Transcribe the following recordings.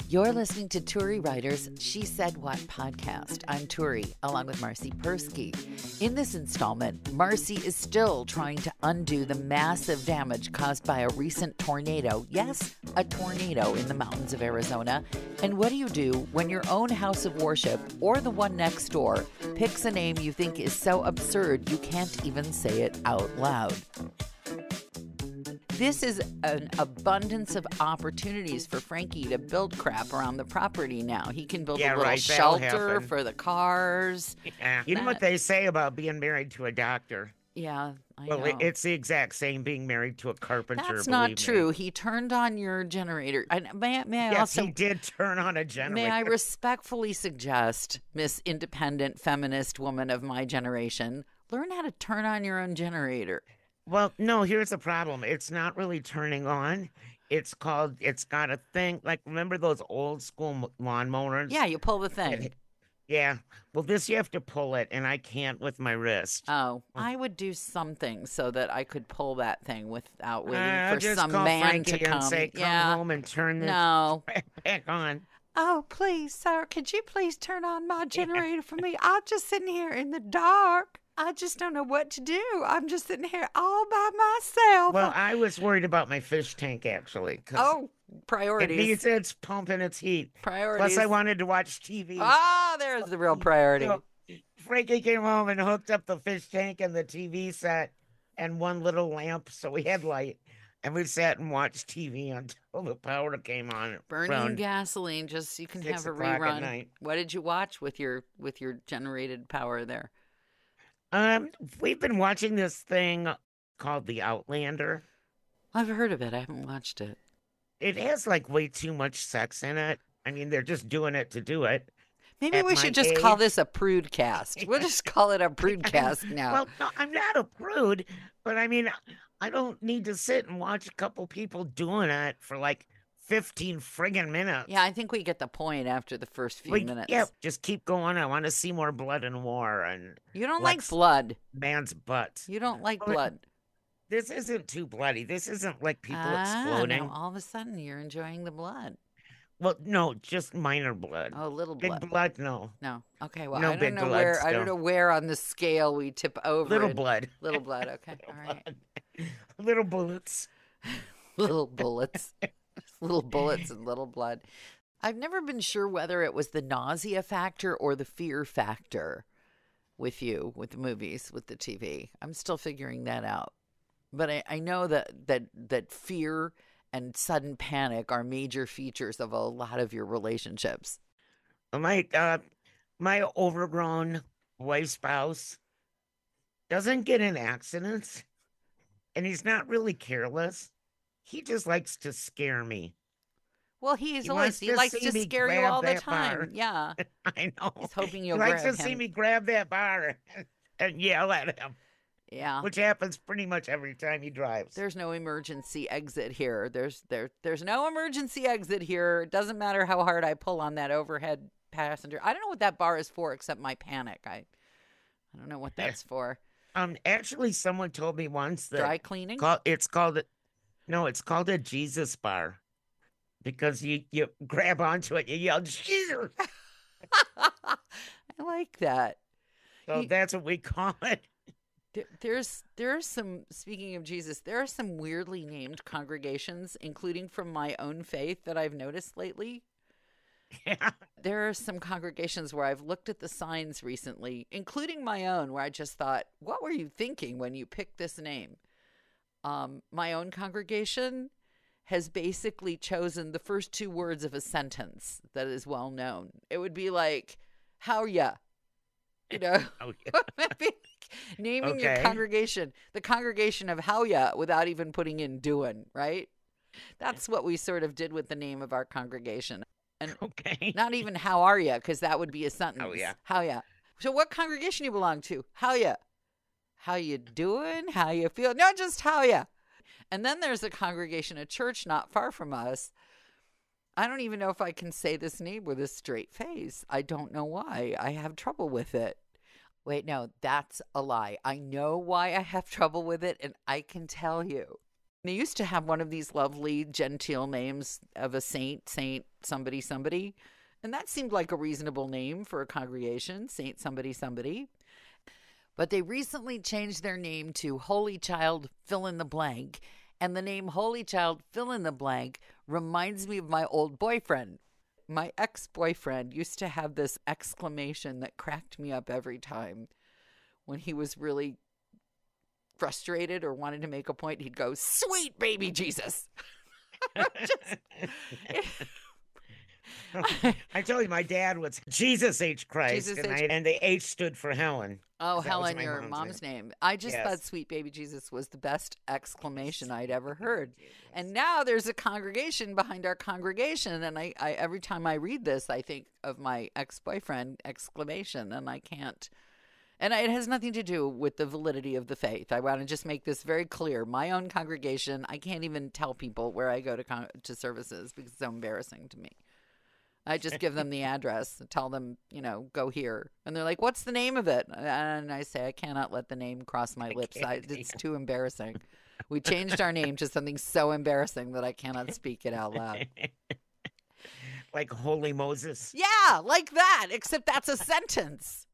You're listening to Turi Ryder's She Said What podcast. I'm Turi, along with Marci Persky. In this installment, Marci is still trying to undo the massive damage caused by a recent tornado. Yes, a tornado in the mountains of Arizona. And what do you do when your own house of worship, or the one next door, picks a name you think is so absurd you can't even say it out loud? This is an abundance of opportunities for Frankie to build crap around the property now. He can build a little shelter for the cars. Yeah. You know what they say about being married to a doctor? Yeah, I know. Well, it's the exact same being married to a carpenter. That's not true. He turned on your generator. May I also... Yes, he did turn on a generator. May I respectfully suggest, Miss Independent Feminist Woman of my generation, learn how to turn on your own generator. Well, no, here's the problem. It's not really turning on. It's got a thing. Like, remember those old school lawnmowers? Yeah, you pull the thing. Yeah. Well, this you have to pull it, and I can't with my wrist. Oh, I would do something so that I could pull that thing without waiting for just some call man Frankie to come. And say, come home and turn this back on. Oh, please, sir, could you please turn on my generator for me? I'm just sitting here in the dark. I just don't know what to do. I'm just sitting here all by myself. Well, I was worried about my fish tank, actually. Priorities. It's pumping its heat. Priorities. Plus, I wanted to watch TV. There's the real priority. So, Frankie came home and hooked up the fish tank and the TV set and one little lamp, so we had light. And we sat and watched TV until the power came on. Burning gasoline, just so you can have a rerun. At night. What did you watch with your generated power there? We've been watching this thing called The Outlander. I've heard of it. I haven't watched it. It has like way too much sex in it. I mean, they're just doing it to do it. Maybe we should just call this a prude cast. We'll just call it a prude cast now. Well, no, I'm not a prude, but I mean, I don't need to sit and watch a couple people doing it for like 15 friggin' minutes. Yeah, I think we get the point after the first few minutes. Yeah, just keep going. I want to see more blood and war. And you don't like blood. Man's butt. You don't like blood. This isn't too bloody. This isn't like people exploding. No, all of a sudden you're enjoying the blood. Well, no, just minor blood. Oh, little blood. Big blood, no. No. Okay, well, no I don't know where on the scale we tip over. Little blood. Little blood, okay. All right. Little bullets. Little bullets. Little bullets and little blood. I've never been sure whether it was the nausea factor or the fear factor with you, with the movies, with the TV. I'm still figuring that out. But I know that fear and sudden panic are major features of a lot of your relationships. My overgrown wife spouse doesn't get in accidents, and he's not really careless. He just likes to scare me. Well, he likes to scare you all the time. Bar. Yeah. I know. He's hoping you'll grab him. He likes to see me grab that bar and yell at him. Yeah. Which happens pretty much every time he drives. There's no emergency exit here. There's no emergency exit here. It doesn't matter how hard I pull on that overhead passenger. I don't know what that bar is for except my panic. I don't know what that's for. Actually, someone told me once that dry cleaning. It's called a Jesus bar, because you grab onto it, you yell Jesus. I like that. So that's what we call it. There's some, speaking of Jesus, there are some weirdly named congregations, including from my own faith, that I've noticed lately. Yeah. There are some congregations where I've looked at the signs recently, including my own, where I just thought, what were you thinking when you picked this name? My own congregation has basically chosen the first two words of a sentence that is well known. It would be like, how ya? You know, naming your congregation, the congregation of how ya, without even putting in doing, right? That's what we sort of did with the name of our congregation. And not even how are ya, because that would be a sentence. Oh, yeah. How ya? So what congregation you belong to? How ya? How you doing? How you feel? No, just how ya. And then there's a congregation, a church not far from us. I don't even know if I can say this name with a straight face. I don't know why. I have trouble with it. Wait, no, that's a lie. I know why I have trouble with it, and I can tell you. They used to have one of these lovely genteel names of a saint, Saint somebody somebody. And that seemed like a reasonable name for a congregation, Saint somebody somebody. But they recently changed their name to Holy Child fill in the blank. And the name Holy Child fill in the blank reminds me of my old boyfriend. My ex-boyfriend used to have this exclamation that cracked me up every time. When he was really frustrated or wanted to make a point, he'd go, "Sweet baby Jesus." I told you my dad was Jesus H. Christ, Jesus and, H. and the H stood for Helen. Oh, That was Helen, my your mom's mom's name. I just Yes. thought "Sweet baby Jesus" was the best exclamation I'd ever heard. And now there's a congregation behind our congregation, and I every time I read this, I think of my ex-boyfriend exclamation, and I can't. And it has nothing to do with the validity of the faith. I want to just make this very clear. My own congregation, I can't even tell people where I go to services because it's so embarrassing to me. I just give them the address and tell them, go here. And they're like, "What's the name of it?" And I say, "I cannot let the name cross my lips. It's too embarrassing." We changed our name to something so embarrassing that I cannot speak it out loud. Like Holy Moses. Yeah, like that, except that's a sentence.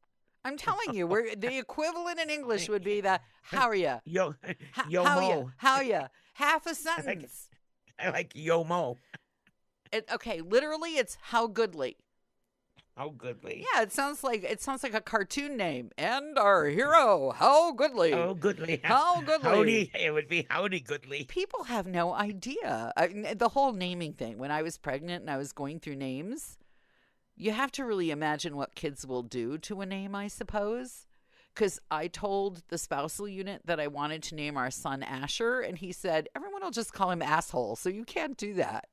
I'm telling you, the equivalent in English would be the "How are ya? Yo How ya? Mo. How ya?" Half a sentence. I like Yo Mo. Okay, literally, it's "How goodly." How goodly. Yeah, it sounds like a cartoon name. And our hero, how goodly. How goodly. How goodly. It would be howdy goodly. People have no idea. The whole naming thing. When I was pregnant and I was going through names, you have to really imagine what kids will do to a name, I suppose. Because I told the spousal unit that I wanted to name our son Asher, and he said, "Everyone will just call him asshole, so you can't do that."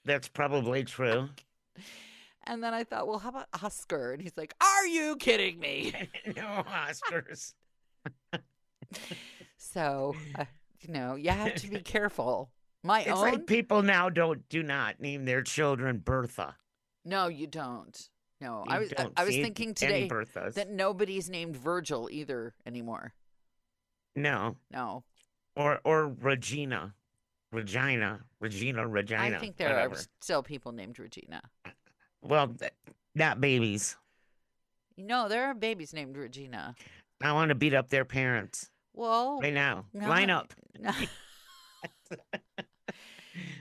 That's probably true. And then I thought, well, how about Oscar? And he's like, "Are you kidding me?" No Oscars. So, you have to be careful. It's like people now do not name their children Bertha. No, you don't. No, You I was thinking today Berthas. that nobody's named Virgil either anymore. No. Or Regina. Regina. I think there whatever. are still people named Regina. Well, not babies. No, there are babies named Regina. I want to beat up their parents. Well, right now. no, Line up.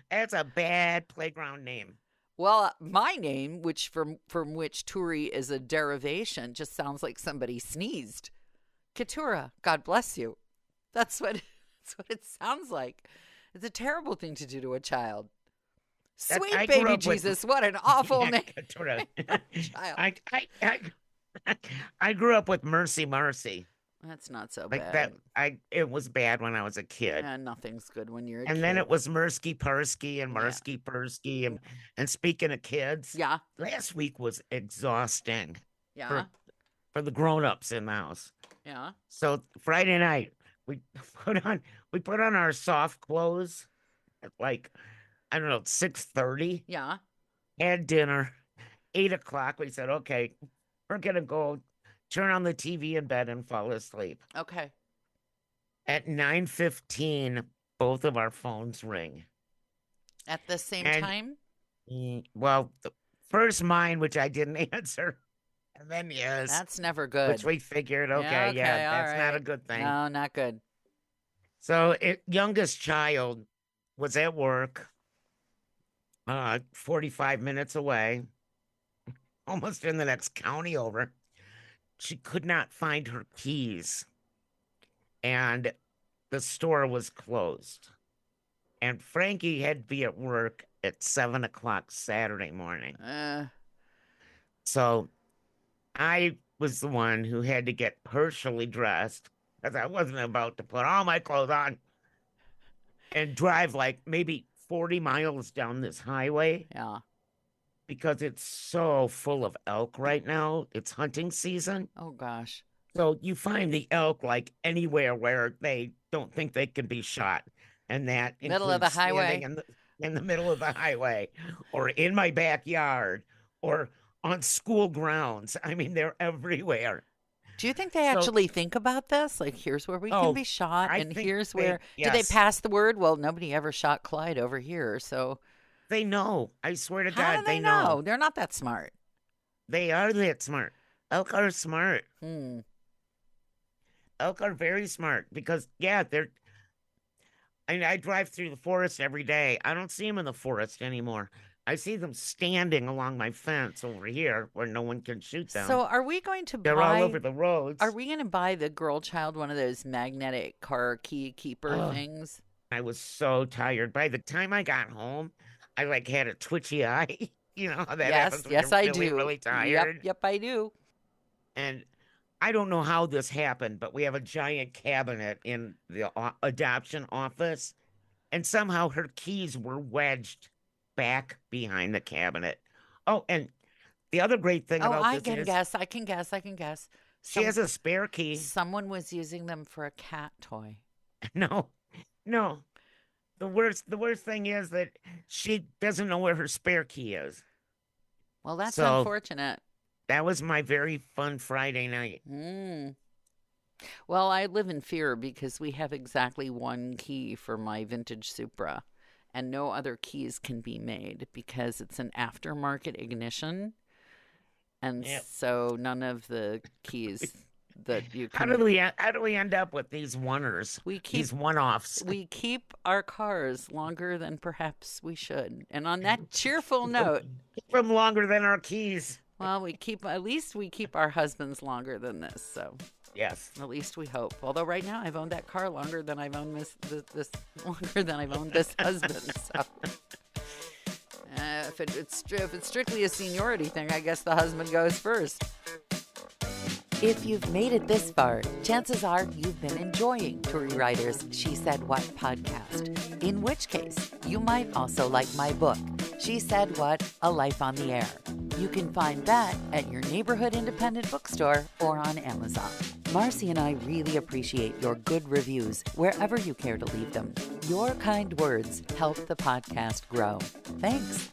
That's a bad playground name. Well, my name, which from which Turi is a derivation, just sounds like somebody sneezed. Keturah, God bless you. That's what it sounds like. It's a terrible thing to do to a child. Sweet baby Jesus, what an awful name. Child. I grew up with Marci. That's not so like bad. It was bad when I was a kid. Nothing's good when you're a kid. And then it was Mersky Persky and Mersky Persky. And speaking of kids, last week was exhausting. Yeah. For the grown-ups in the house. Yeah. So Friday night, we put on our soft clothes at 6:30. Yeah. Had dinner. 8:00. We said, okay, we're gonna go turn on the TV in bed and fall asleep. Okay. At 9:15, both of our phones ring. At the same time? Well, the first mine, which I didn't answer. And then yes. That's never good. Which we figured, that's not a good thing. No, not good. So youngest child was at work, 45 minutes away, almost in the next county over. She could not find her keys, and the store was closed. And Frankie had to be at work at 7:00 Saturday morning. So I was the one who had to get partially dressed because I wasn't about to put all my clothes on and drive maybe 40 miles down this highway. Yeah. Because it's so full of elk right now. It's hunting season. Oh, gosh. So you find the elk anywhere where they don't think they can be shot. And that middle of the highway. In the middle of the highway, or in my backyard, or on school grounds. I mean, they're everywhere. Do you think they So, actually think about this? Like, here's where we can oh, be shot, I and think here's where. Do they yes, pass the word? Well, nobody ever shot Clyde over here, so they know. I swear to how do God, they they know. know? They're not that smart. They are that smart. Elk are smart. Hmm. Elk are very smart because, yeah, they're. I mean, I drive through the forest every day. I don't see them in the forest anymore. I see them standing along my fence over here where no one can shoot them. So, are we going to They're all buy? over the Are roads. we going to buy the girl child one of those magnetic car key keeper Oh, things? I was so tired. By the time I got home, I like had a twitchy eye. You know how that Yes, happens when yes, you're I really, do. really Yep, tired? yep, I do. And I don't know how this happened, but we have a giant cabinet in the adoption office, and somehow her keys were wedged back behind the cabinet. Oh, and the other great thing Oh, about I this can is guess. I can guess. I can guess. she has Some a spare key. someone was using them for a cat toy. No, no. The worst thing is that she doesn't know where her spare key is. Well, that's So unfortunate. that was my very fun Friday night. Mm. Well, I live in fear because we have exactly one key for my vintage Supra, and no other keys can be made because it's an aftermarket ignition, and Yep. so none of the keys that you How do can. we end up with these oneers, We keep these one-offs? we keep our cars longer than perhaps we should. And on that cheerful note, Keep them longer than our keys. well, at least we keep our husbands longer than this. So Yes. at least we hope. Although right now I've owned that car longer than I've owned this longer than I've owned this husband. So if it's strictly a seniority thing, I guess the husband goes first. If you've made it this far, chances are you've been enjoying Turi Ryder's She Said What podcast. In which case, you might also like my book, She Said What? A Life on the Air. You can find that at your neighborhood independent bookstore or on Amazon. Marci and I really appreciate your good reviews wherever you care to leave them. Your kind words help the podcast grow. Thanks.